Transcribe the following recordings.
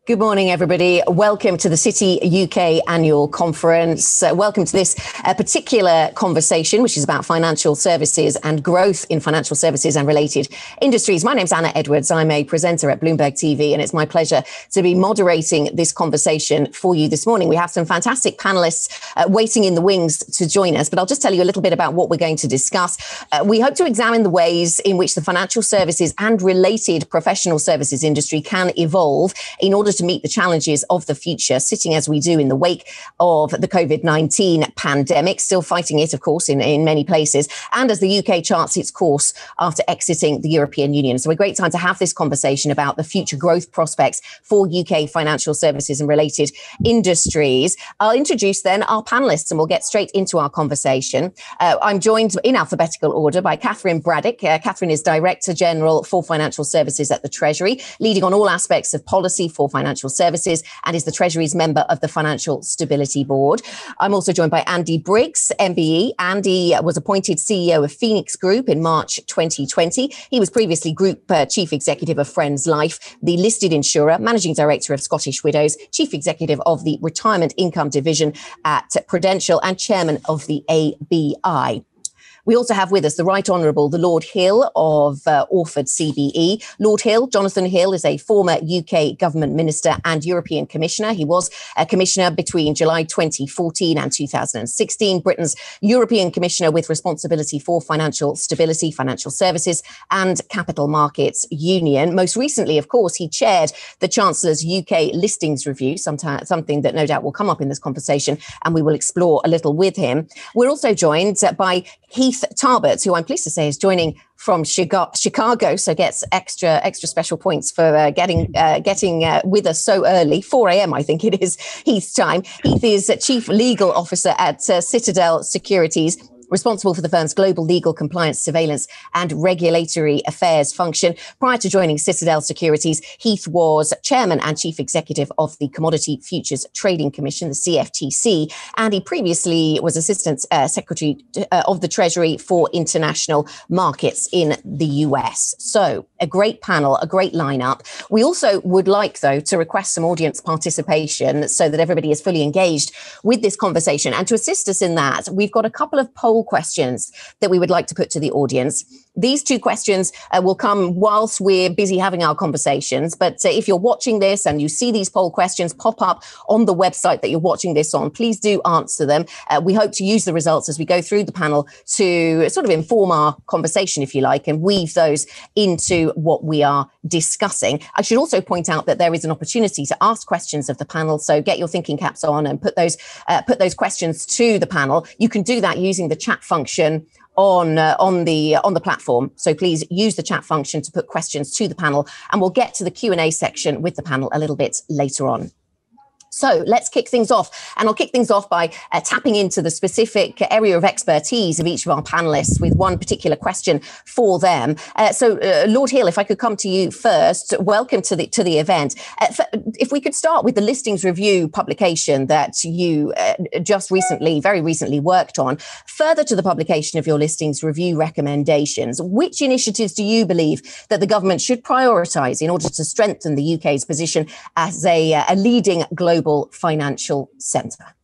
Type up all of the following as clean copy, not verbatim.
Good morning, everybody. Welcome to the Citi UK Annual Conference. Welcome to this particular conversation, which is about financial services and growth in financial services and related industries. My name's Anna Edwards. I'm a presenter at Bloomberg TV, and it's my pleasure to be moderating this conversation for you this morning. We have some fantastic panelists waiting in the wings to join us, but I'll just tell you a little bit about what we're going to discuss. We hope to examine the ways in which the financial services and related professional services industry can evolve in order to meet the challenges of the future, sitting as we do in the wake of the COVID-19 pandemic, still fighting it, of course, in many places, and as the UK charts its course after exiting the European Union. So a great time to have this conversation about the future growth prospects for UK financial services and related industries. I'll introduce then our panelists and we'll get straight into our conversation. I'm joined in alphabetical order by Katharine Braddick. Katharine is Director General for Financial Services at the Treasury, leading on all aspects of policy for financial services, and is the Treasury's member of the Financial Stability Board. I'm also joined by Andy Briggs, MBE. Andy was appointed CEO of Phoenix Group in March 2020. He was previously Group Chief Executive of Friends Life, the listed insurer, Managing Director of Scottish Widows, Chief Executive of the Retirement Income Division at Prudential, and Chairman of the ABI. We also have with us the Right Honourable the Lord Hill of Oareford CBE. Lord Hill, Jonathan Hill, is a former UK government minister and European commissioner. He was a commissioner between July 2014 and 2016, Britain's European commissioner with responsibility for financial stability, financial services and capital markets union. Most recently, of course, he chaired the Chancellor's UK listings review, something that no doubt will come up in this conversation, and we will explore a little with him. We're also joined by Heath Tarbert, who I'm pleased to say is joining from Chicago, so gets extra special points for getting with us so early, 4 a.m. I think it is Heath's time. Heath is Chief Legal Officer at Citadel Securities, responsible for the firm's global legal compliance, surveillance and regulatory affairs function. Prior to joining Citadel Securities, Heath was chairman and chief executive of the Commodity Futures Trading Commission, the CFTC, and he previously was assistant secretary of the Treasury for international markets in the US. So a great panel, a great lineup. We also would like, though, to request some audience participation so that everybody is fully engaged with this conversation. And to assist us in that, we've got a couple of poll questions that we would like to put to the audience. These two questions will come whilst we're busy having our conversations. But if you're watching this and you see these poll questions pop up on the website that you're watching this on, please do answer them. We hope to use the results as we go through the panel to sort of inform our conversation, if you like, and weave those into what we are discussing. I should also point out that there is an opportunity to ask questions of the panel. So get your thinking caps on and put those questions to the panel. You can do that using the chat function on the platform. So please use the chat function to put questions to the panel, and we'll get to the Q&A section with the panel a little bit later on. So let's kick things off. And I'll kick things off by tapping into the specific area of expertise of each of our panelists with one particular question for them. So Lord Hill, if I could come to you first, welcome to the event. If we could start with the listings review publication that you very recently worked on, further to the publication of your listings review recommendations, which initiatives do you believe that the government should prioritise in order to strengthen the UK's position as a leading global financial centre?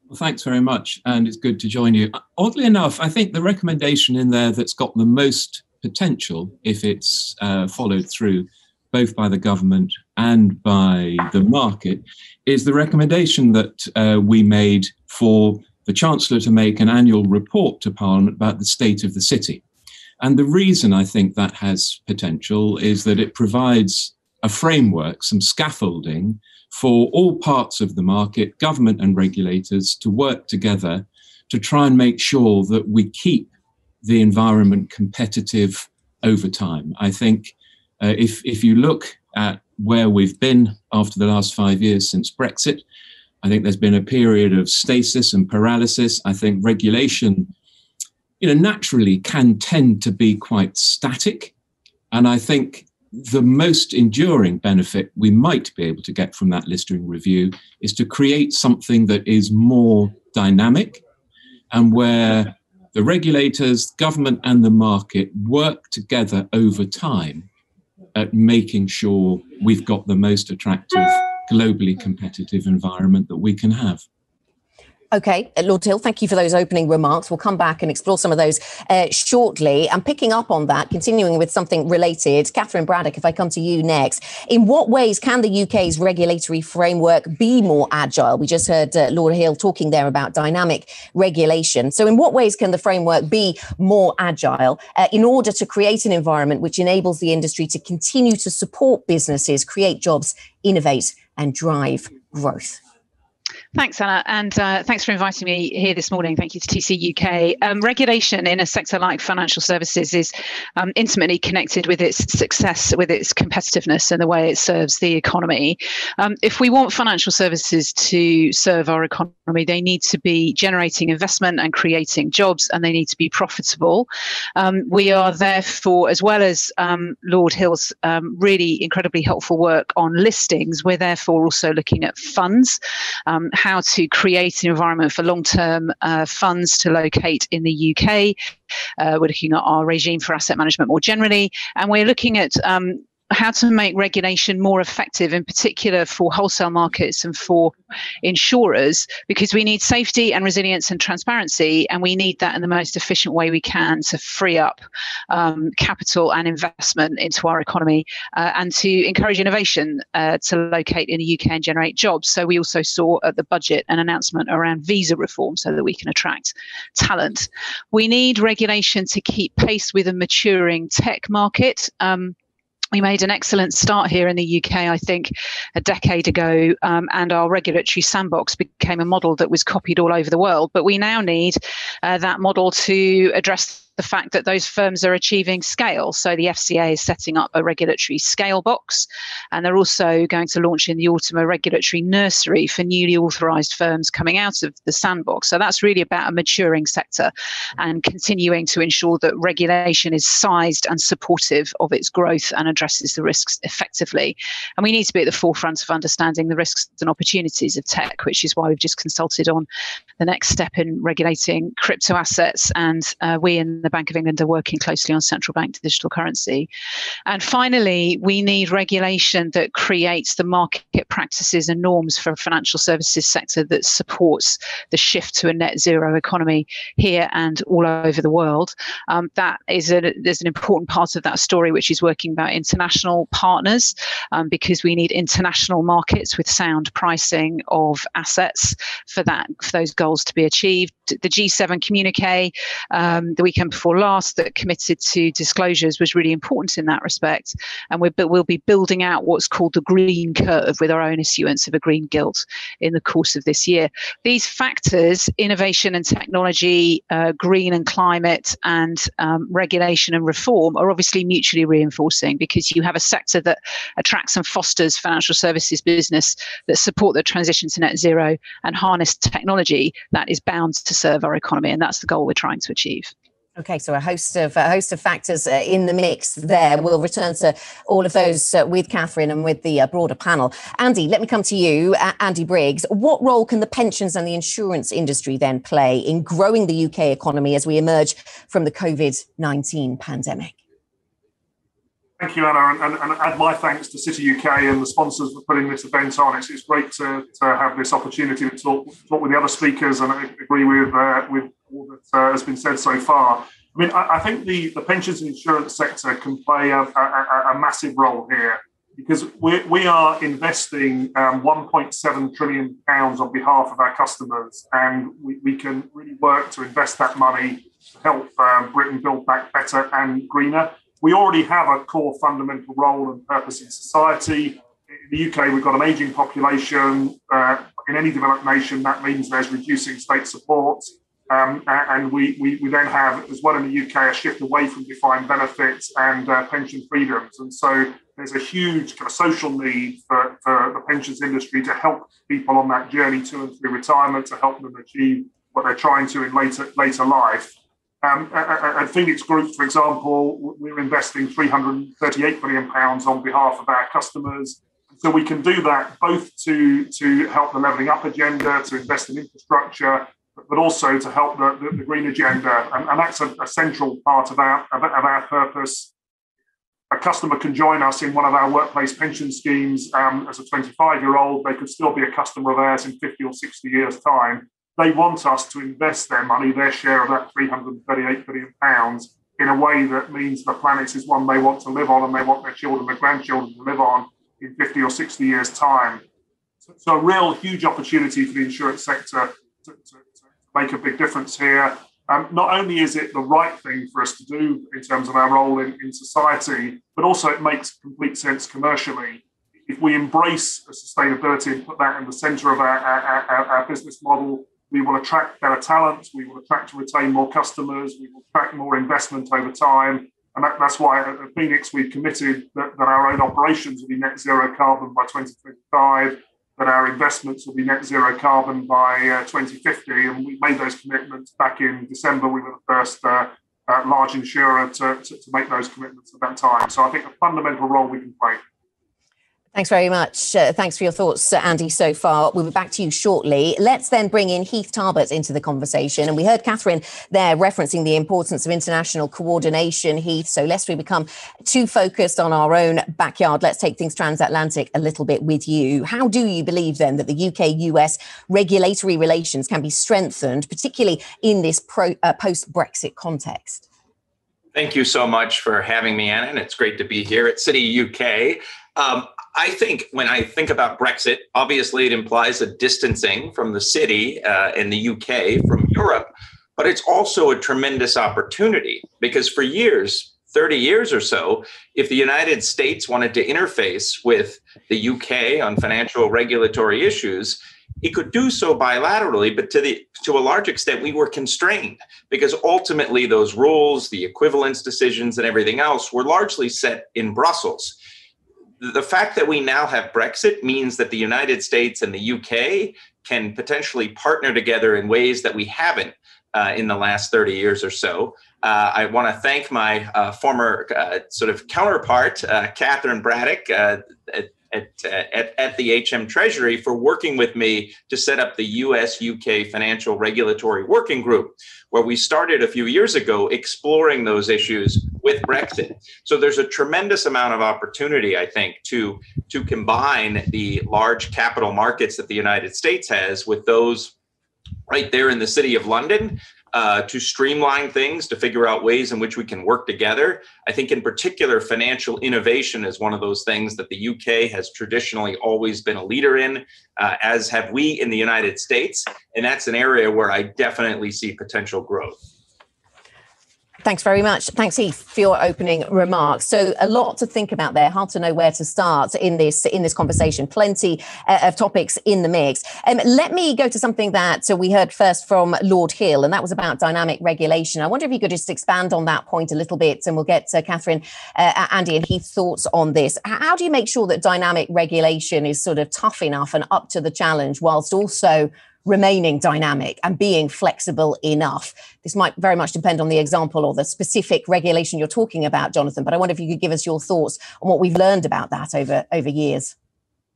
Well, thanks very much, and it's good to join you. Oddly enough, I think the recommendation in there that's got the most potential, if it's followed through both by the government and by the market, is the recommendation that we made for the Chancellor to make an annual report to Parliament about the state of the city. And the reason I think that has potential is that it provides a framework, some scaffolding for all parts of the market, government and regulators, to work together to try and make sure that we keep the environment competitive over time. I think if you look at where we've been after the last 5 years since Brexit, I think there's been a period of stasis and paralysis. I think regulation, naturally can tend to be quite static. And I think the most enduring benefit we might be able to get from that listing review is to create something that is more dynamic and where the regulators, government and the market work together over time at making sure we've got the most attractive, globally competitive environment that we can have. Okay, Lord Hill, thank you for those opening remarks. We'll come back and explore some of those shortly. And picking up on that, continuing with something related, Katharine, Braddick, if I come to you next, in what ways can the UK's regulatory framework be more agile? We just heard Lord Hill talking there about dynamic regulation. So in what ways can the framework be more agile in order to create an environment which enables the industry to continue to support businesses, create jobs, innovate and drive growth? Thanks, Anna, and thanks for inviting me here this morning. Thank you to TC UK. Regulation in a sector like financial services is intimately connected with its success, with its competitiveness and the way it serves the economy. If we want financial services to serve our economy, they need to be generating investment and creating jobs, and they need to be profitable. We are therefore, as well as Lord Hill's really incredibly helpful work on listings, we're therefore also looking at funds, how to create an environment for long-term funds to locate in the UK. We're looking at our regime for asset management more generally, and we're looking at how to make regulation more effective, in particular for wholesale markets and for insurers, because we need safety and resilience and transparency, and we need that in the most efficient way we can to free up capital and investment into our economy and to encourage innovation to locate in the UK and generate jobs. So we also saw at the budget an announcement around visa reform so that we can attract talent. We need regulation to keep pace with a maturing tech market. We made an excellent start here in the UK, I think, a decade ago, and our regulatory sandbox became a model that was copied all over the world. But we now need that model to address the fact that those firms are achieving scale. So the FCA is setting up a regulatory scale box, and they're also going to launch in the autumn a regulatory nursery for newly authorised firms coming out of the sandbox. So that's really about a maturing sector and continuing to ensure that regulation is sized and supportive of its growth and addresses the risks effectively. And we need to be at the forefront of understanding the risks and opportunities of tech, which is why we've just consulted on the next step in regulating crypto assets, and we in the Bank of England are working closely on central bank digital currency. And finally, we need regulation that creates the market practices and norms for a financial services sector that supports the shift to a net zero economy here and all over the world. There's an important part of that story which is working about international partners, because we need international markets with sound pricing of assets for those goals to be achieved. The G7 communique the weekend before last that committed to disclosures was really important in that respect, and we'll be building out what's called the green curve with our own issuance of a green gilt in the course of this year. These factors, innovation and technology, green and climate, and regulation and reform, are obviously mutually reinforcing, because you have a sector that attracts and fosters financial services business that support the transition to net zero and harness technology that is bound to serve our economy, and that's the goal we're trying to achieve. Okay, so a host of factors in the mix there. We'll return to all of those with Katharine and with the broader panel. Andy, let me come to you. Andy Briggs, what role can the pensions and the insurance industry then play in growing the UK economy as we emerge from the COVID-19 pandemic? Thank you, Anna, and add my thanks to City UK and the sponsors for putting this event on. It's great to have this opportunity to talk with the other speakers, and I agree with all that has been said so far. I mean, I think the pensions and insurance sector can play a massive role here, because we are investing £1.7 trillion on behalf of our customers, and we can really work to invest that money to help Britain build back better and greener. We already have a core fundamental role and purpose in society. In the UK, we've got an ageing population. In any developed nation, that means there's reducing state support. And we then have, as well in the UK, a shift away from defined benefits and pension freedoms. And so there's a huge kind of social need for the pensions industry to help people on that journey to and through retirement, to help them achieve what they're trying to in later life. At Phoenix Group, for example, we're investing £338 million on behalf of our customers. So we can do that both to help the levelling up agenda, to invest in infrastructure, but also to help the green agenda. And that's a central part of our purpose. a customer can join us in one of our workplace pension schemes as a 25-year-old. They could still be a customer of ours in 50 or 60 years' time. They want us to invest their money, their share of that £338 billion, in a way that means the planet is one they want to live on and they want their children and grandchildren to live on in 50 or 60 years' time. So a real huge opportunity for the insurance sector to make a big difference here. Not only is it the right thing for us to do in terms of our role in society, but also it makes complete sense commercially. If we embrace sustainability and put that in the centre of our business model, we will attract better talent, we will attract and retain more customers, we will attract more investment over time. And that's why at Phoenix we've committed that our own operations will be net zero carbon by 2025, that our investments will be net zero carbon by 2050. And we made those commitments back in December. We were the first large insurer to make those commitments at that time. So I think a fundamental role we can play. Thanks very much. Thanks for your thoughts, Andy, so far. We'll be back to you shortly. Let's then bring in Heath Tarbert into the conversation. And we heard Katharine there referencing the importance of international coordination, Heath. So lest we become too focused on our own backyard, let's take things transatlantic a little bit with you. How do you believe then that the UK-US regulatory relations can be strengthened, particularly in this post-Brexit context? Thank you so much for having me, Anna, and it's great to be here at Citi UK. I think when I think about Brexit, obviously it implies a distancing from the city in the UK from Europe, but it's also a tremendous opportunity because for years, 30 years or so, if the United States wanted to interface with the UK on financial regulatory issues, it could do so bilaterally, but to a large extent, we were constrained because ultimately those rules, the equivalence decisions and everything else were largely set in Brussels. The fact that we now have Brexit means that the United States and the UK can potentially partner together in ways that we haven't in the last 30 years or so. I want to thank my former sort of counterpart, Katharine Braddick, at the HM Treasury for working with me to set up the US-UK Financial Regulatory Working Group, where we started a few years ago exploring those issues with Brexit. So there's a tremendous amount of opportunity, I think, to combine the large capital markets that the United States has with those right there in the City of London, to streamline things, to figure out ways in which we can work together. I think in particular, financial innovation is one of those things that the UK has traditionally always been a leader in, as have we in the United States. And that's an area where I definitely see potential growth. Thanks very much. Thanks, Heath, for your opening remarks. So a lot to think about there. Hard to know where to start in this conversation. Plenty of topics in the mix. Let me go to something that we heard first from Lord Hill, and that was about dynamic regulation. I wonder if you could just expand on that point a little bit, and we'll get Katharine, Andy and Heath's thoughts on this. How do you make sure that dynamic regulation is sort of tough enough and up to the challenge whilst also remaining dynamic and being flexible enough? This might very much depend on the example or the specific regulation you're talking about, Jonathan, but I wonder if you could give us your thoughts on what we've learned about that over years.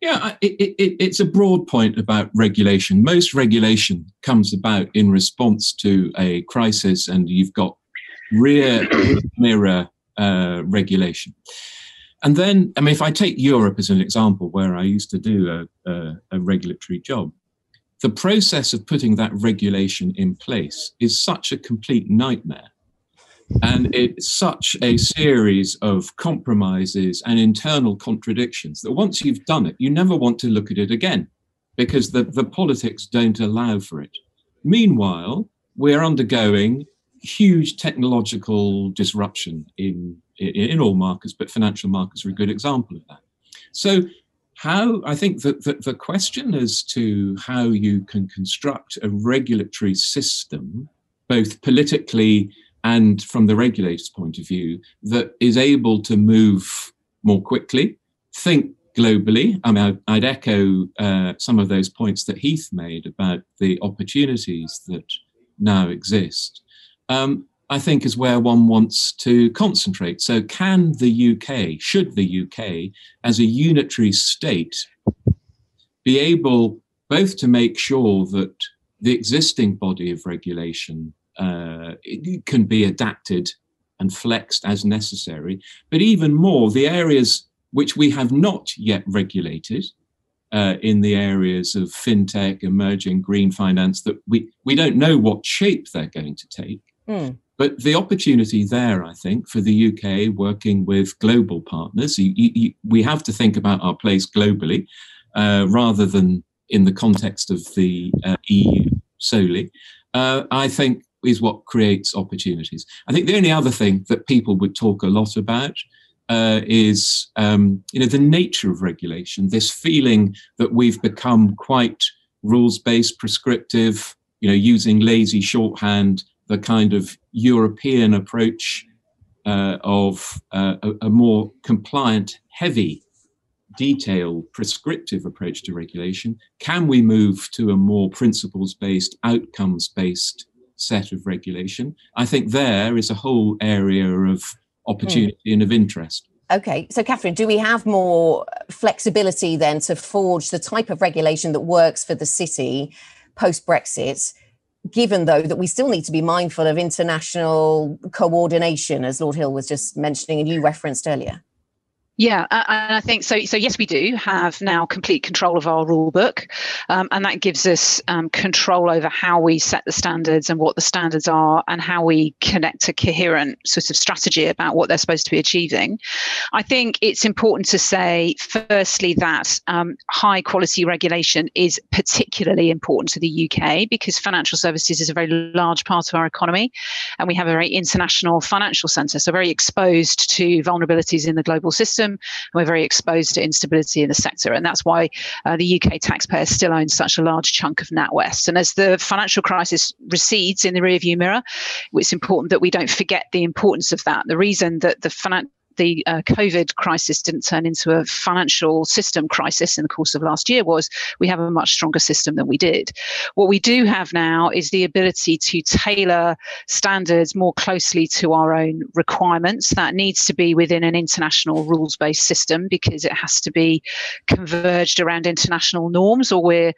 Yeah, it's a broad point about regulation. Most regulation comes about in response to a crisis, and you've got rear mirror regulation. And then, I mean, if I take Europe as an example, where I used to do a regulatory job, the process of putting that regulation in place is such a complete nightmare. And it's such a series of compromises and internal contradictions that once you've done it, you never want to look at it again because the politics don't allow for it. Meanwhile, we're undergoing huge technological disruption in all markets, but financial markets are a good example of that. So I think that the question as to how you can construct a regulatory system, both politically and from the regulator's point of view, that is able to move more quickly, think globally. I mean, I'd echo some of those points that Heath made about the opportunities that now exist. I think is where one wants to concentrate. So should the UK, as a unitary state, be able both to make sure that the existing body of regulation can be adapted and flexed as necessary. But even more, the areas which we have not yet regulated, in the areas of fintech, emerging green finance, that we don't know what shape they're going to take. But the opportunity there, I think, for the UK working with global partners, we have to think about our place globally rather than in the context of the EU solely, I think is what creates opportunities. I think the only other thing that people would talk a lot about is the nature of regulation, this feeling that we've become quite rules-based, prescriptive, using lazy shorthand, the kind of European approach of a more compliant, heavy, detailed, prescriptive approach to regulation. Can we move to a more principles-based, outcomes-based set of regulation? I think there is a whole area of opportunity and of interest. Okay, so Katharine, do we have more flexibility then to forge the type of regulation that works for the city post-Brexit, given though that we still need to be mindful of international coordination, as Lord Hill was just mentioning and you referenced earlier? Yeah, and I think so. So yes, we do have now complete control of our rule book, and that gives us control over how we set the standards and what the standards are, and how we connect a coherent sort of strategy about what they're supposed to be achieving. I think it's important to say, firstly, that high quality regulation is particularly important to the UK because financial services is a very large part of our economy, and we have a very international financial centre, so very exposed to vulnerabilities in the global system. And we're very exposed to instability in the sector. And that's why the UK taxpayer still owns such a large chunk of NatWest. And as the financial crisis recedes in the rearview mirror, it's important that we don't forget the importance of that. The reason that the COVID crisis didn't turn into a financial system crisis in the course of last year was we have a much stronger system than we did. What we do have now is the ability to tailor standards more closely to our own requirements. That needs to be within an international rules-based system because it has to be converged around international norms, or we're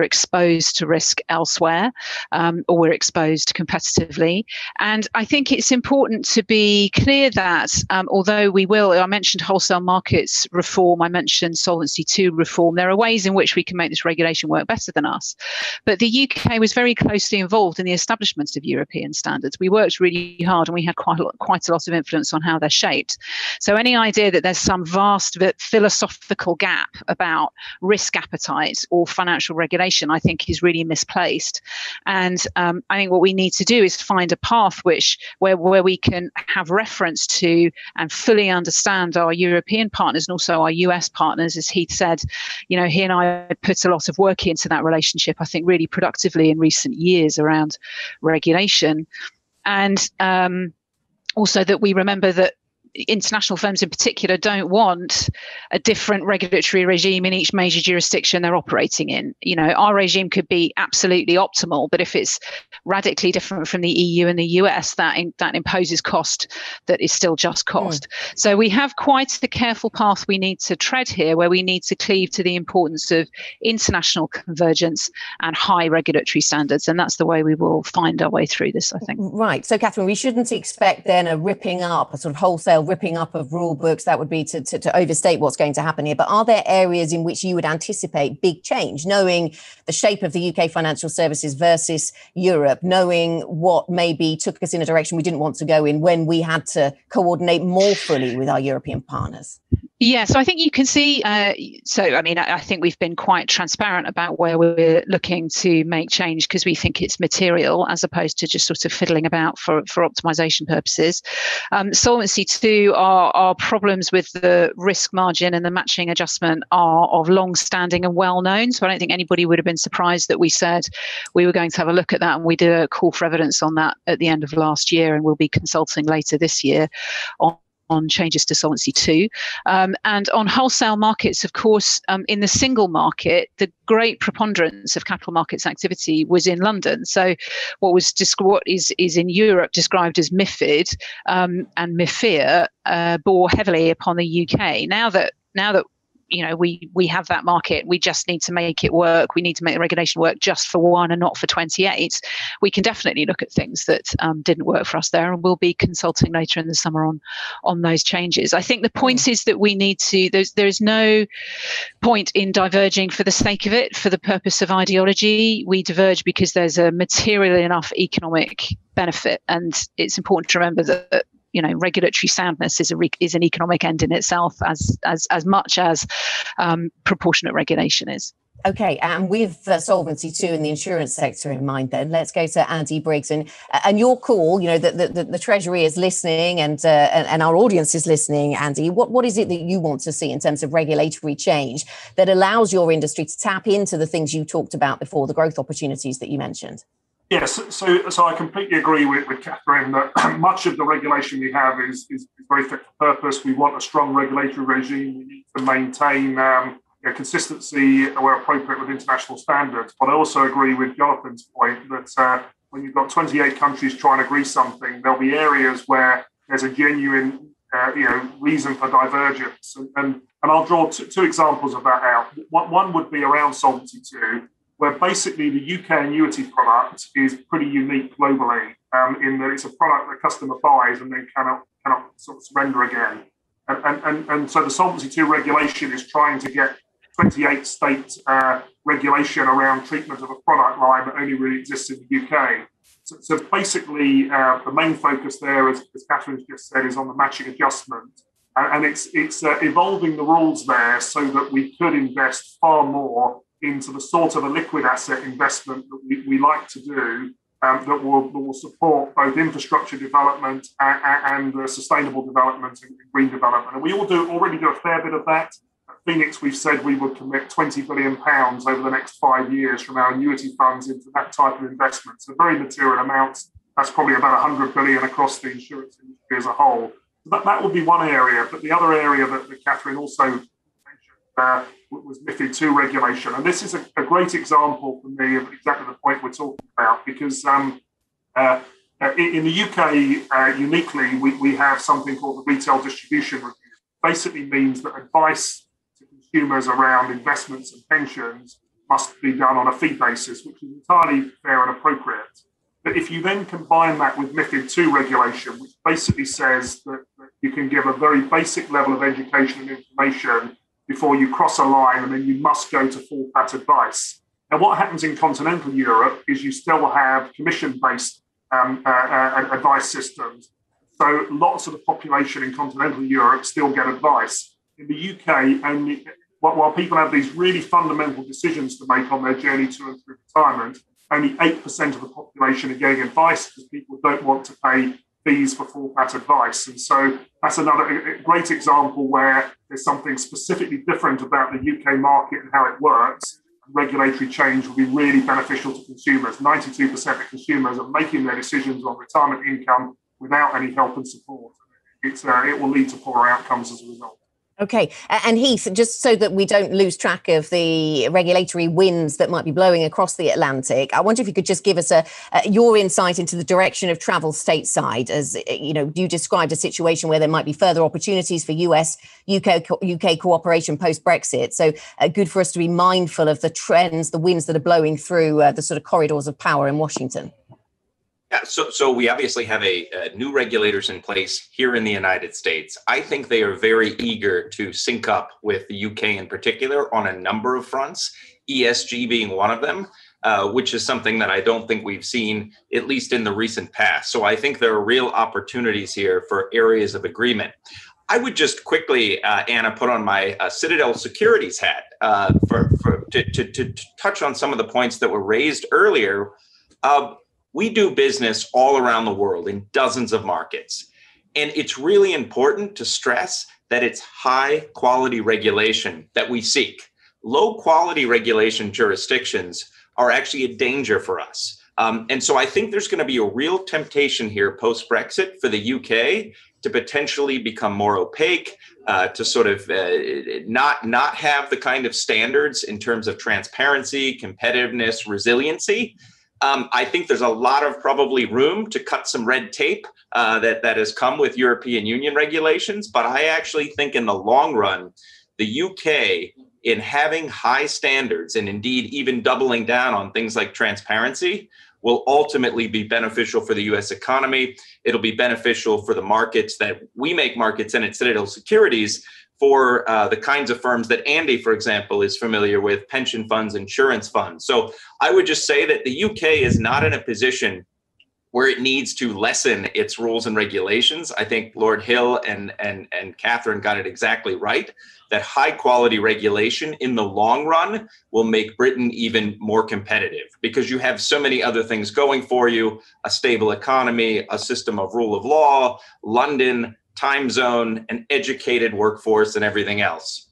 exposed to risk elsewhere, or we're exposed competitively. And I think it's important to be clear that although I mentioned wholesale markets reform, I mentioned Solvency II reform, there are ways in which we can make this regulation work better than us. But the UK was very closely involved in the establishment of European standards. We worked really hard and we had quite a lot of influence on how they're shaped. So any idea that there's some vast philosophical gap about risk appetite or financial regulation, I think is really misplaced. And I think what we need to do is find a path where we can have reference to and fully understand our European partners and also our US partners. As Heath said, he and I put a lot of work into that relationship, I think really productively in recent years around regulation. And also that we remember that international firms in particular don't want a different regulatory regime in each major jurisdiction they're operating in. Our regime could be absolutely optimal, but if it's radically different from the EU and the US, that imposes cost that is still just cost. So we have quite the careful path we need to tread here, where we need to cleave to the importance of international convergence and high regulatory standards. And that's the way we will find our way through this, I think. Right. So, Katharine, we shouldn't expect then a sort of wholesale ripping up of rule books. That would be to overstate what's going to happen here. But are there areas in which you would anticipate big change, knowing the shape of the UK financial services versus Europe, knowing what maybe took us in a direction we didn't want to go in when we had to coordinate more fully with our European partners? Yeah, so I think you can see, I think we've been quite transparent about where we're looking to make change because we think it's material as opposed to just sort of fiddling about for optimization purposes. Solvency II, our problems with the risk margin and the matching adjustment are of long standing and well known. So I don't think anybody would have been surprised that we said we were going to have a look at that, and we did a call for evidence on that at the end of last year, and we'll be consulting later this year on changes to Solvency II. And on wholesale markets, of course, in the single market, the great preponderance of capital markets activity was in London. So what is in Europe described as MiFID and MiFIR bore heavily upon the UK. Now that we have that market. We just need to make it work. We need to make the regulation work just for one and not for 28. We can definitely look at things that didn't work for us there, and we'll be consulting later in the summer on those changes. I think the point is that we need to. There is no point in diverging for the sake of it, for the purpose of ideology. We diverge because there's a material enough economic benefit, and it's important to remember that regulatory soundness is an economic end in itself as much as proportionate regulation is. Okay, and with Solvency II in the insurance sector in mind, then let's go to Andy Briggs and your call. The Treasury is listening, and our audience is listening. Andy, what is it that you want to see in terms of regulatory change that allows your industry to tap into the things you talked about before, the growth opportunities that you mentioned? Yes, so I completely agree with Katharine that much of the regulation we have is very fit for purpose. We want a strong regulatory regime. We need to maintain consistency where appropriate with international standards. But I also agree with Jonathan's point that when you've got 28 countries trying to agree something, there'll be areas where there's a genuine reason for divergence. And I'll draw two examples of that out. One would be around Solvency II, where basically the UK annuity product is pretty unique globally in that it's a product the customer buys and then cannot sort of surrender again. And so the Solvency II regulation is trying to get 28 state regulation around treatment of a product line that only really exists in the UK. So basically, the main focus there, as Katharine just said, is on the matching adjustment. And it's evolving the rules there so that we could invest far more into the sort of a liquid asset investment that we like to do that will support both infrastructure development and sustainable development and green development. And we already do a fair bit of that. At Phoenix, we've said we would commit £20 billion over the next 5 years from our annuity funds into that type of investment. So very material amounts. That's probably about 100 billion across the insurance industry as a whole. So that would be one area. But the other area that Katharine also mentioned was MiFID II regulation. And this is a great example for me of exactly the point we're talking about, because in the UK, uniquely, we have something called the Retail Distribution Review. Basically means that advice to consumers around investments and pensions must be done on a fee basis, which is entirely fair and appropriate. But if you then combine that with MiFID II regulation, which basically says that you can give a very basic level of education and information before you cross a line, and then you must go to full pat advice. And what happens in continental Europe is you still have commission-based advice systems. So lots of the population in continental Europe still get advice. In the UK, while people have these really fundamental decisions to make on their journey to and through retirement, only 8% of the population are getting advice because people don't want to pay fees for full pat advice. And so that's another great example where there's something specifically different about the UK market and how it works. Regulatory change will be really beneficial to consumers. 92% of consumers are making their decisions on retirement income without any help and support. It will lead to poorer outcomes as a result. Okay. And Heath, just so that we don't lose track of the regulatory winds that might be blowing across the Atlantic, I wonder if you could just give us your insight into the direction of travel stateside. As you described a situation where there might be further opportunities for US-UK cooperation post-Brexit. So good for us to be mindful of the trends, the winds that are blowing through the sort of corridors of power in Washington. Yeah, so we obviously have new regulators in place here in the United States. I think they are very eager to sync up with the UK in particular on a number of fronts, ESG being one of them, which is something that I don't think we've seen, at least in the recent past. So I think there are real opportunities here for areas of agreement. I would just quickly, Anna, put on my Citadel Securities hat to touch on some of the points that were raised earlier. We do business all around the world in dozens of markets. And it's really important to stress that it's high quality regulation that we seek. Low quality regulation jurisdictions are actually a danger for us. And so I think there's going to be a real temptation here post-Brexit for the UK to potentially become more opaque, to sort of not have the kind of standards in terms of transparency, competitiveness, resiliency. I think there's a lot of probably room to cut some red tape that has come with European Union regulations. But I actually think in the long run, the UK, in having high standards and indeed even doubling down on things like transparency, will ultimately be beneficial for the US economy. It'll be beneficial for the markets that we make markets in at Citadel Securities, for the kinds of firms that Andy, for example, is familiar with, pension funds, insurance funds. So I would just say that the UK is not in a position where it needs to lessen its rules and regulations. I think Lord Hill and Katharine got it exactly right, that high quality regulation in the long run will make Britain even more competitive, because you have so many other things going for you: a stable economy, a system of rule of law, London, time zone, an educated workforce, and everything else.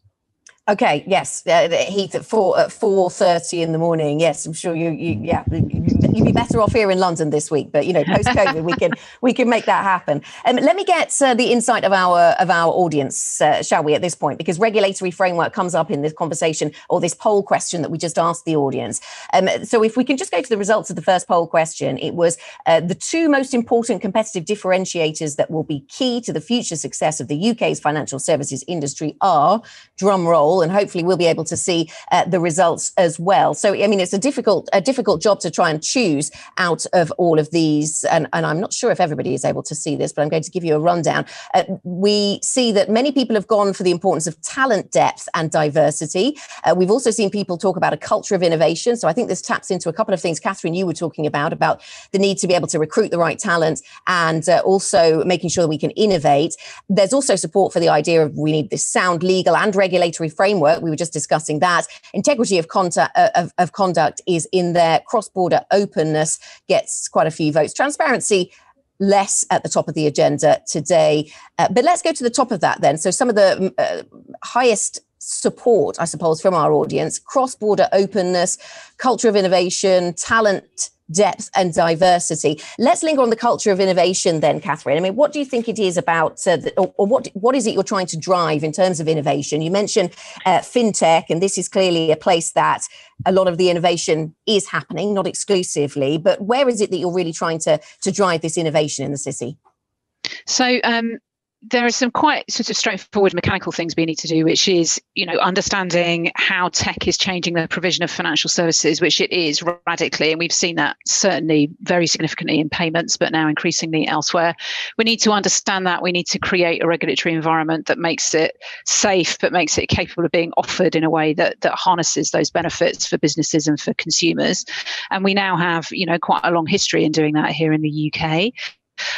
Okay, yes, Heath, at 4:30 in the morning. Yes, I'm sure you'd be better off here in London this week. But post COVID, we can make that happen. Let me get the insight of our audience, shall we, at this point, because regulatory framework comes up in this conversation, or this poll question that we just asked the audience. So if we can just go to the results of the first poll question, it was the two most important competitive differentiators that will be key to the future success of the UK's financial services industry are, drum roll, and hopefully we'll be able to see the results as well. So, I mean, it's a difficult job to try and choose out of all of these. And I'm not sure if everybody is able to see this, but I'm going to give you a rundown. We see that many people have gone for the importance of talent depth and diversity. We've also seen people talk about a culture of innovation. So I think this taps into a couple of things, Katharine, you were talking about the need to be able to recruit the right talent, and also making sure that we can innovate. There's also support for the idea of we need this sound legal and regulatory framework. We were just discussing that. Integrity of conduct is in there. Cross-border openness gets quite a few votes. Transparency, less at the top of the agenda today. But let's go to the top of that then. So some of the highest support, I suppose, from our audience: cross-border openness, culture of innovation, talent depth and diversity. Let's linger on the culture of innovation then, Katharine. I mean, what do you think it is about, or what is it you're trying to drive in terms of innovation? You mentioned fintech, and this is clearly a place that a lot of the innovation is happening, not exclusively, but where is it that you're really trying to drive this innovation in the city? So there are some quite sort of straightforward mechanical things we need to do, which is, understanding how tech is changing the provision of financial services, which it is radically. And we've seen that certainly very significantly in payments, but now increasingly elsewhere. We need to understand that. We need to create a regulatory environment that makes it safe, but makes it capable of being offered in a way that harnesses those benefits for businesses and for consumers. And we now have, quite a long history in doing that here in the UK.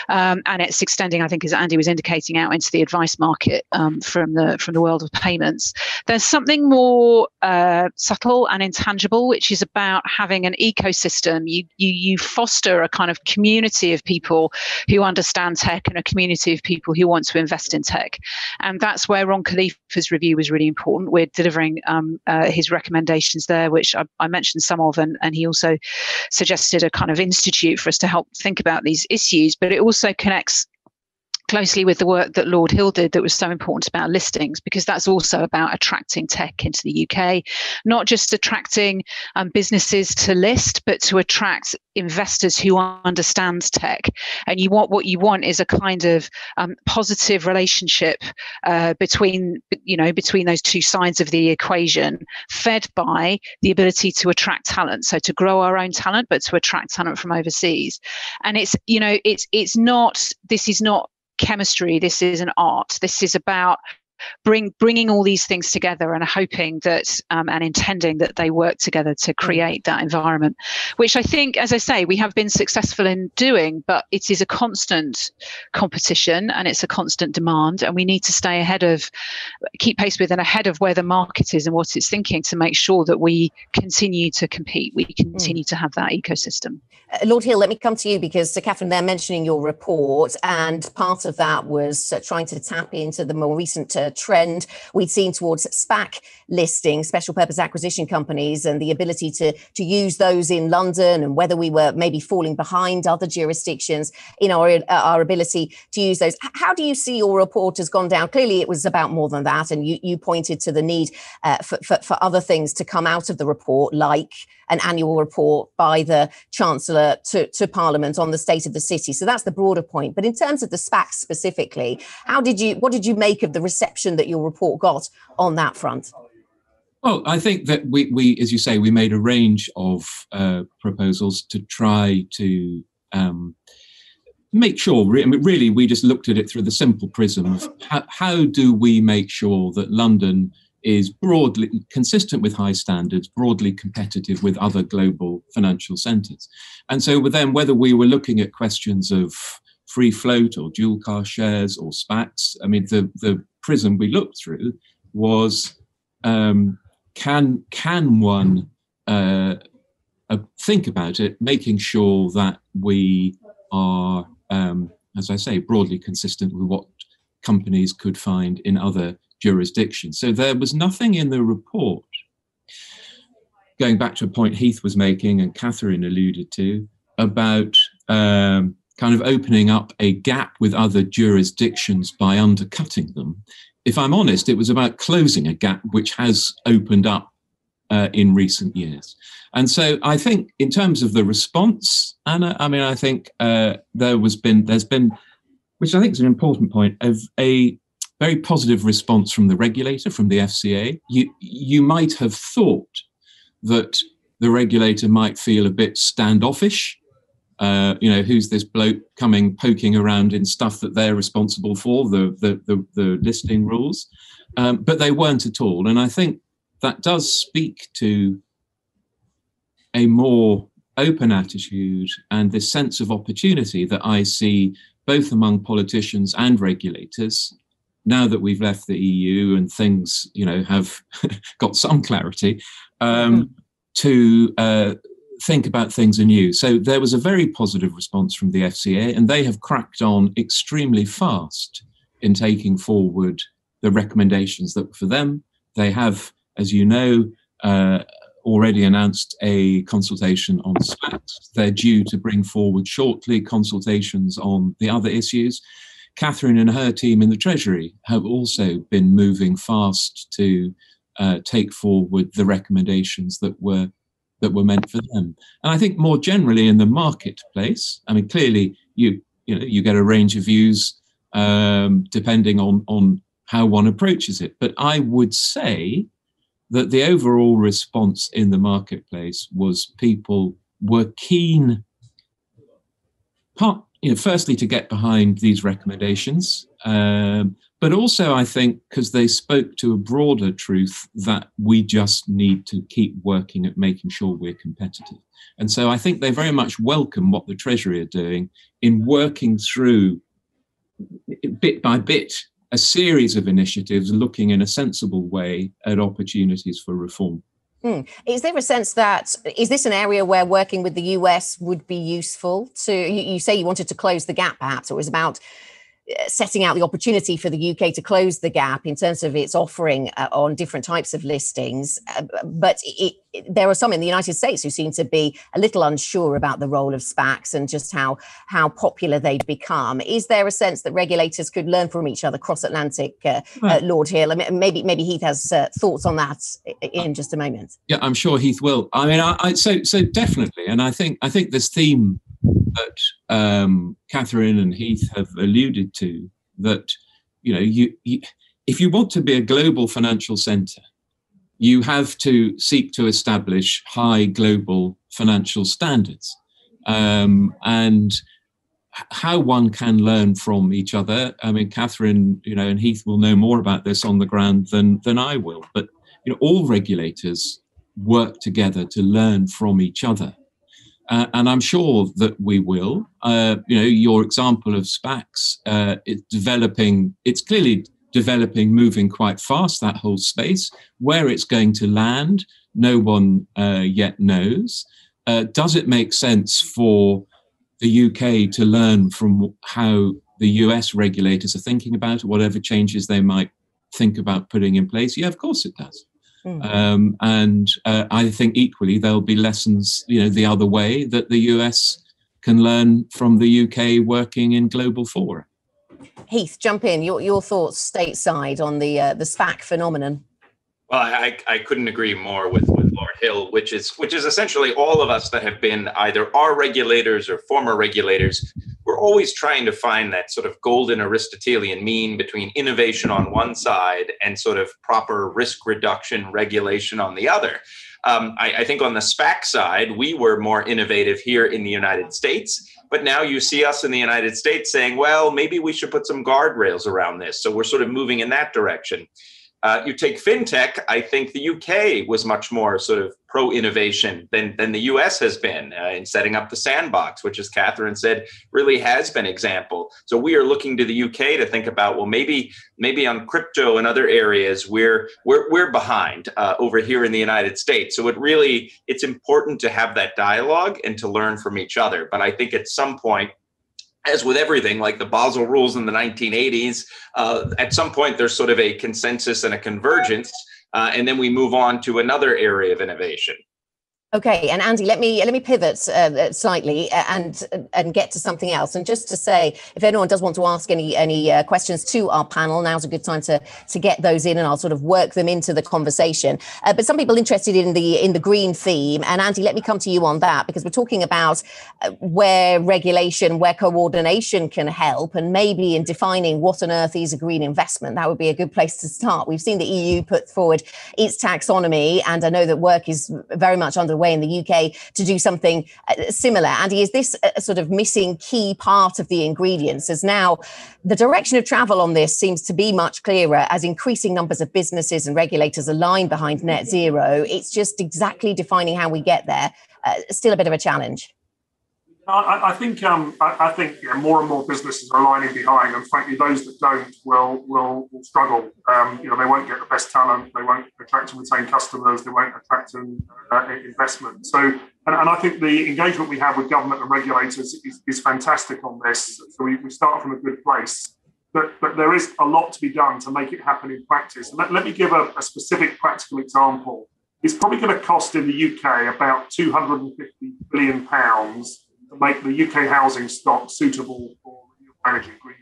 And it's extending, I think, as Andy was indicating, out into the advice market from the world of payments. There's something more subtle and intangible, which is about having an ecosystem. You foster a kind of community of people who understand tech and a community of people who want to invest in tech. And that's where Ron Khalifa's review was really important. We're delivering his recommendations there, which I mentioned some of, and he also suggested a kind of institute for us to help think about these issues. But it also connects closely with the work that Lord Hill did that was so important about listings, because that's also about attracting tech into the UK, not just attracting businesses to list, but to attract investors who understand tech. And what you want is a kind of positive relationship between those two sides of the equation, fed by the ability to attract talent. So to grow our own talent, but to attract talent from overseas. And this is not chemistry. This is an art. This is about bringing all these things together and hoping that and intending that they work together to create that environment, which I think, as I say, we have been successful in doing, but it is a constant competition and it's a constant demand, and we need to keep pace with and ahead of where the market is and what it's thinking, to make sure that we continue to compete, we continue to have that ecosystem. Lord Hill, let me come to you, because Katharine, they're mentioning your report, and part of that was trying to tap into the more recent trend we'd seen towards SPAC listing, special purpose acquisition companies, and the ability to use those in London, and whether we were maybe falling behind other jurisdictions in our ability to use those. How do you see your report has gone down? Clearly, it was about more than that, and you pointed to the need for other things to come out of the report, like an annual report by the Chancellor to Parliament on the state of the city. So that's the broader point. But in terms of the SPACs specifically, what did you make of the reception reception that your report got on that front? Well, I think that we as you say, we made a range of proposals to try to make sure, really, we just looked at it through the simple prism of how do we make sure that London is broadly consistent with high standards, broadly competitive with other global financial centres. And so then whether we were looking at questions of free float or dual car shares or SPACs, I mean, the prism we looked through was can one think about it, making sure that we are, as I say, broadly consistent with what companies could find in other jurisdictions. So there was nothing in the report, going back to a point Heath was making and Katharine alluded to, about kind of opening up a gap with other jurisdictions by undercutting them. If I'm honest, it was about closing a gap which has opened up in recent years. And so I think in terms of the response, Anna, I mean, I think there's been, which I think is an important point, of a very positive response from the regulator, from the FCA. You might have thought that the regulator might feel a bit standoffish. Who's this bloke poking around in stuff that they're responsible for, the listing rules, but they weren't at all. And I think that does speak to a more open attitude and this sense of opportunity that I see both among politicians and regulators. Now that we've left the EU and things, have got some clarity, to think about things anew. So there was a very positive response from the FCA, and they have cracked on extremely fast in taking forward the recommendations that were for them. They have, as you know, already announced a consultation on SPACs. They're due to bring forward shortly consultations on the other issues. Katharine and her team in the Treasury have also been moving fast to take forward the recommendations that were meant for them. And I think more generally in the marketplace, I mean, clearly you get a range of views depending on how one approaches it. But I would say that the overall response in the marketplace was people were keen, firstly to get behind these recommendations, but also I think because they spoke to a broader truth that we just need to keep working at making sure we're competitive. And so I think they very much welcome what the Treasury are doing in working through, bit by bit, a series of initiatives looking in a sensible way at opportunities for reform. Is there a sense that, is this an area where working with the US would be useful to, you say you wanted to close the gap perhaps, or it was about setting out the opportunity for the UK to close the gap in terms of its offering on different types of listings. But there are some in the United States who seem to be a little unsure about the role of SPACs and just how popular they'd become. Is there a sense that regulators could learn from each other cross-Atlantic, Lord Hill? Maybe Heath has thoughts on that in just a moment. Yeah, I'm sure Heath will. I mean, so definitely. And I think this theme that Katharine and Heath have alluded to, that you if you want to be a global financial centre, you have to seek to establish high global financial standards, and how one can learn from each other. I mean, Katharine, and Heath will know more about this on the ground than I will. But all regulators work together to learn from each other. And I'm sure that we will. Your example of SPACs, it's clearly developing, moving quite fast, that whole space. Where it's going to land, no one yet knows. Does it make sense for the UK to learn from how the US regulators are thinking about it, whatever changes they might think about putting in place? Yeah, of course it does. And I think equally there'll be lessons, the other way, that the US can learn from the UK working in global fora. Heath, jump in. Your thoughts stateside on the SPAC phenomenon. Well, I couldn't agree more with Lord Hill, which is essentially all of us that have been either our regulators or former regulators. We're we're always trying to find that sort of golden Aristotelian mean between innovation on one side and sort of proper risk reduction regulation on the other. I think on the SPAC side, we were more innovative here in the United States, but now you see us in the United States saying, well, maybe we should put some guardrails around this. So we're sort of moving in that direction. You take fintech, I think the UK was much more sort of pro-innovation than the US has been in setting up the sandbox, which, as Katharine said, really has been example. So we are looking to the UK to think about, well, maybe on crypto and other areas, we're behind over here in the United States. So it's important to have that dialogue and to learn from each other. But I think at some point, as with everything, like the Basel rules in the 1980s, at some point there's sort of a consensus and a convergence, and then we move on to another area of innovation. Okay, and Andy, let me pivot slightly and get to something else. And just to say, if anyone does want to ask any questions to our panel, now's a good time to get those in, and I'll sort of work them into the conversation. But some people interested in the green theme, and Andy, let me come to you on that, because we're talking about where regulation, where coordination can help, and maybe in defining what on earth is a green investment. That would be a good place to start. We've seen the EU put forward its taxonomy, and I know that work is very much underway in the UK to do something similar. Andy, is this a sort of missing key part of the ingredients, as now the direction of travel on this seems to be much clearer as increasing numbers of businesses and regulators align behind net zero? It's just exactly defining how we get there. Still a bit of a challenge. I think more and more businesses are aligning behind, and frankly, those that don't will struggle. They won't get the best talent, they won't attract and retain customers, they won't attract investment. So, and I think the engagement we have with government and regulators is fantastic on this. So we start from a good place, but there is a lot to be done to make it happen in practice. And let me give a specific practical example. It's probably going to cost in the UK about £250 billion to make the UK housing stock suitable for renewable energy, green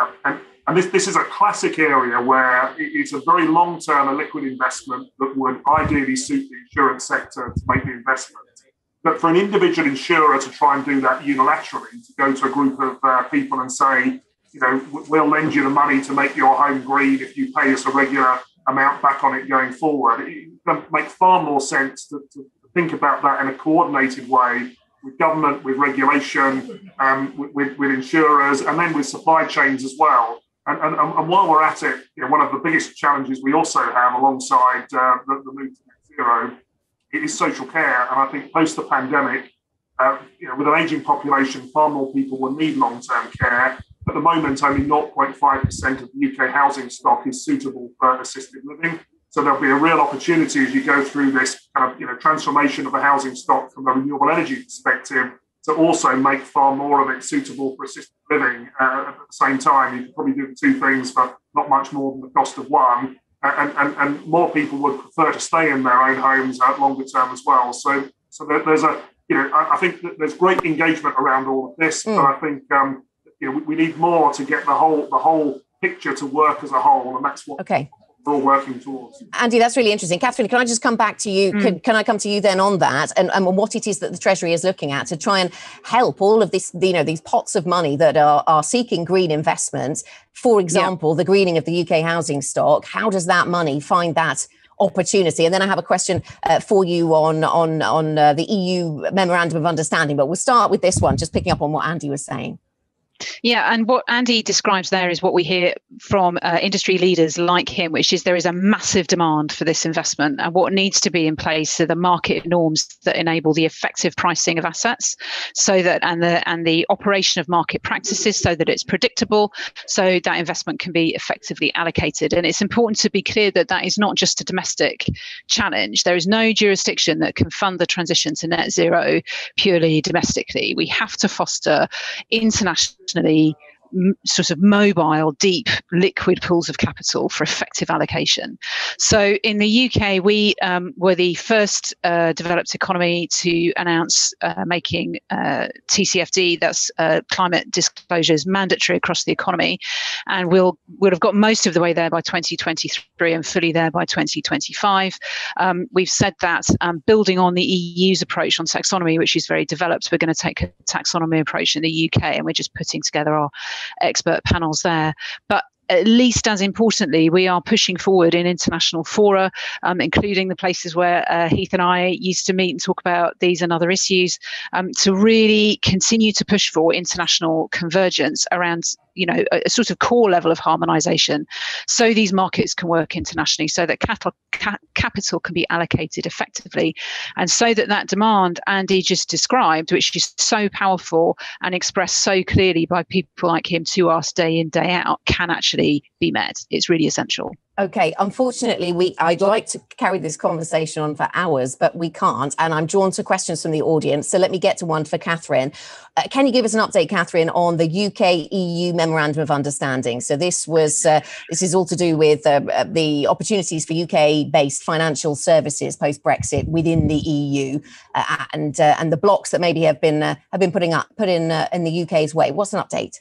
energy. And this is a classic area where it's a very long-term, a liquid investment that would ideally suit the insurance sector to make the investment. But for an individual insurer to try and do that unilaterally, to go to a group of people and say, we'll lend you the money to make your home green if you pay us a regular amount back on it going forward, it would make far more sense to think about that in a coordinated way, with government, with regulation, with insurers, and then with supply chains as well. And while we're at it, one of the biggest challenges we also have alongside the move to net zero is social care. And I think post the pandemic, with an ageing population, far more people will need long-term care. At the moment, only 0.5% of the UK housing stock is suitable for assisted living. So there'll be a real opportunity as you go through this kind of transformation of the housing stock from a renewable energy perspective to also make far more of it suitable for assisted living. At the same time, you can probably do the two things for not much more than the cost of one. And more people would prefer to stay in their own homes longer term as well. So there's I think that there's great engagement around all of this, but I think we need more to get the whole picture to work as a whole, and that's what. Okay. We're all working towards. Andy, that's really interesting. Katharine, can I just come back to you? Can I come to you then on that and what it is that the Treasury is looking at to try and help all of this, these pots of money that are seeking green investments, for example, the greening of the UK housing stock? How does that money find that opportunity? And then I have a question for you on the EU memorandum of understanding, but we'll start with this one, just picking up on what Andy was saying. Yeah, and what Andy describes there is what we hear from industry leaders like him, which is there is a massive demand for this investment, and what needs to be in place are the market norms that enable the effective pricing of assets, so that and the operation of market practices, so that it's predictable, so that investment can be effectively allocated. And it's important to be clear that that is not just a domestic challenge. There is no jurisdiction that can fund the transition to net zero purely domestically. We have to foster internationally sort of mobile, deep, liquid pools of capital for effective allocation. So in the UK, we were the first developed economy to announce making TCFD, that's climate disclosures, mandatory across the economy, and we'll have got most of the way there by 2023 and fully there by 2025. We've said that building on the EU's approach on taxonomy, which is very developed, we're going to take a taxonomy approach in the UK, and we're just putting together our expert panels there. But at least as importantly, we are pushing forward in international fora, including the places where Heath and I used to meet and talk about these and other issues, to really continue to push for international convergence around, a sort of core level of harmonization, so these markets can work internationally, so that capital can be allocated effectively, and so that demand Andy just described, which is so powerful and expressed so clearly by people like him to us day in, day out, can actually be met. It's really essential. Okay, unfortunately, I'd like to carry this conversation on for hours, but we can't. And I'm drawn to questions from the audience. So let me get to one for Katharine. Can you give us an update, Katharine, on the UK-EU Memorandum of Understanding? So this is all to do with the opportunities for UK-based financial services post-Brexit within the EU, and the blocks that maybe have been put in the UK's way. What's an update?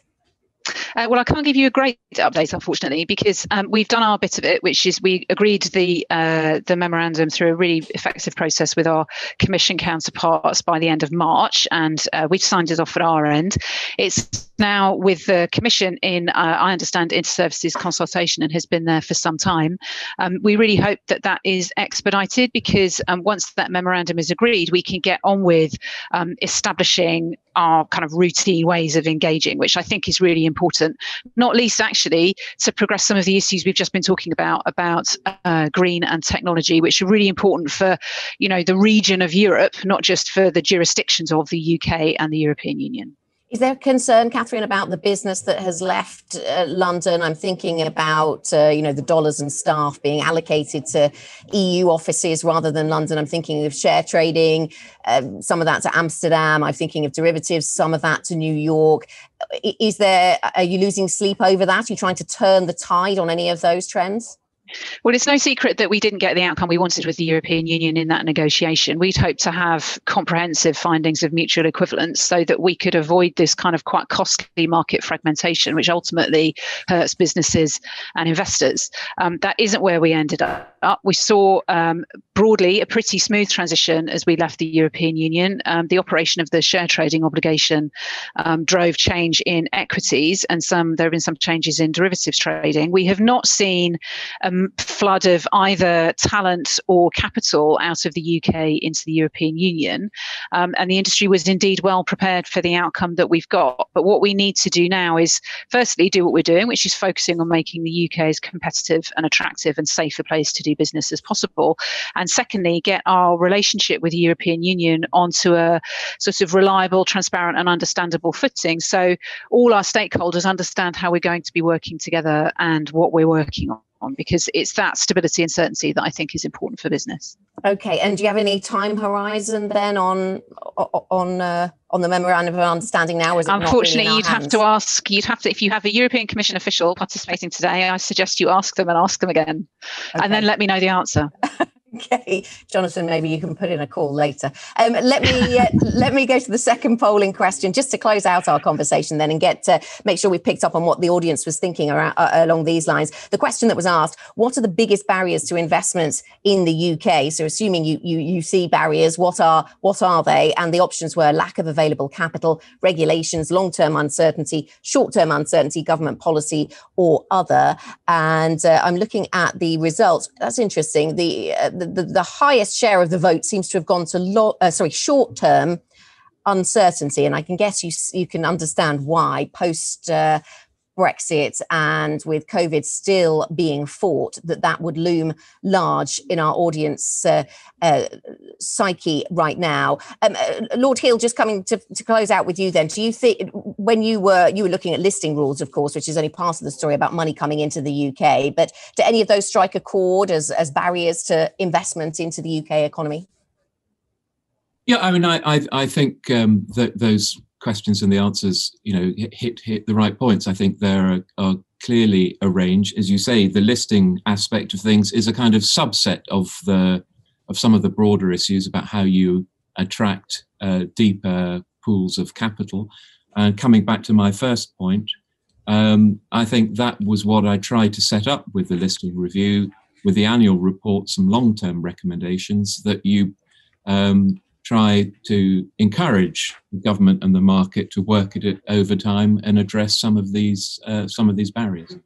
Well, I can't give you a great update, unfortunately, because we've done our bit of it, which is we agreed the memorandum through a really effective process with our Commission counterparts by the end of March, and we signed it off at our end. It's now with the Commission in, I understand, inter-services consultation, and has been there for some time. We really hope that is expedited, because once that memorandum is agreed, we can get on with establishing our kind of routine ways of engaging, which I think is really important, not least actually to progress some of the issues we've just been talking about green and technology, which are really important for, the region of Europe, not just for the jurisdictions of the UK and the European Union. Is there concern, Katharine, about the business that has left London? I'm thinking about, the dollars and staff being allocated to EU offices rather than London. I'm thinking of share trading, some of that to Amsterdam. I'm thinking of derivatives, some of that to New York. Are you losing sleep over that? Are you trying to turn the tide on any of those trends? Well, it's no secret that we didn't get the outcome we wanted with the European Union in that negotiation. We'd hoped to have comprehensive findings of mutual equivalence so that we could avoid this kind of quite costly market fragmentation, which ultimately hurts businesses and investors. That isn't where we ended up. We saw broadly a pretty smooth transition as we left the European Union. The operation of the share trading obligation drove change in equities, and there have been some changes in derivatives trading. We have not seen flood of either talent or capital out of the UK into the European Union. And the industry was indeed well prepared for the outcome that we've got. But what we need to do now is firstly do what we're doing, which is focusing on making the UK as competitive and attractive and safer place to do business as possible. And secondly, get our relationship with the European Union onto a sort of reliable, transparent and understandable footing. So all our stakeholders understand how we're going to be working together and what we're working on, because it's that stability and certainty that I think is important for business. Okay, and do you have any time horizon then on the memorandum of understanding now? Is it unfortunately not you'd have to if you have a European Commission official participating today, I suggest you ask them again, and then let me know the answer. Okay, Jonathan, maybe you can put in a call later. Let me go to the second polling question just to close out our conversation then, and make sure we've picked up on what the audience was thinking along these lines. The question that was asked: what are the biggest barriers to investments in the UK? So, assuming you see barriers, what are they? And the options were lack of available capital, regulations, long-term uncertainty, short-term uncertainty, government policy, or other. And I'm looking at the results. That's interesting. The highest share of the vote seems to have gone to short-term uncertainty, and I can guess you can understand why post Brexit and with COVID still being fought, that would loom large in our audience psyche right now. Lord Hill, just coming to close out with you then, do you think, when you were looking at listing rules, of course, which is only part of the story about money coming into the UK, but do any of those strike a chord as barriers to investment into the UK economy? Yeah, I mean, I think that those questions and the answers, hit the right points. I think there are clearly a range. As you say, the listing aspect of things is a kind of subset of some of the broader issues about how you attract deeper pools of capital. And coming back to my first point, I think that was what I tried to set up with the listing review, with the annual report, some long-term recommendations that you try to encourage the government and the market to work at it over time and address some of these barriers.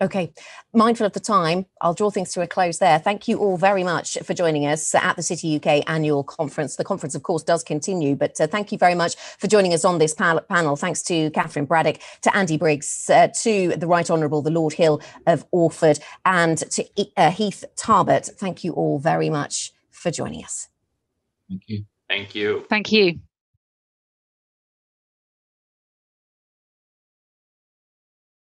Okay, mindful of the time, I'll draw things to a close there. Thank you all very much for joining us at the Citi UK annual conference. The conference, of course, does continue, but thank you very much for joining us on this panel. Thanks to Katharine Braddick, to Andy Briggs, to the Right Honourable the Lord Hill of Oareford, and to Heath Tarbert. Thank you all very much for joining us. Thank you. Thank you. Thank you.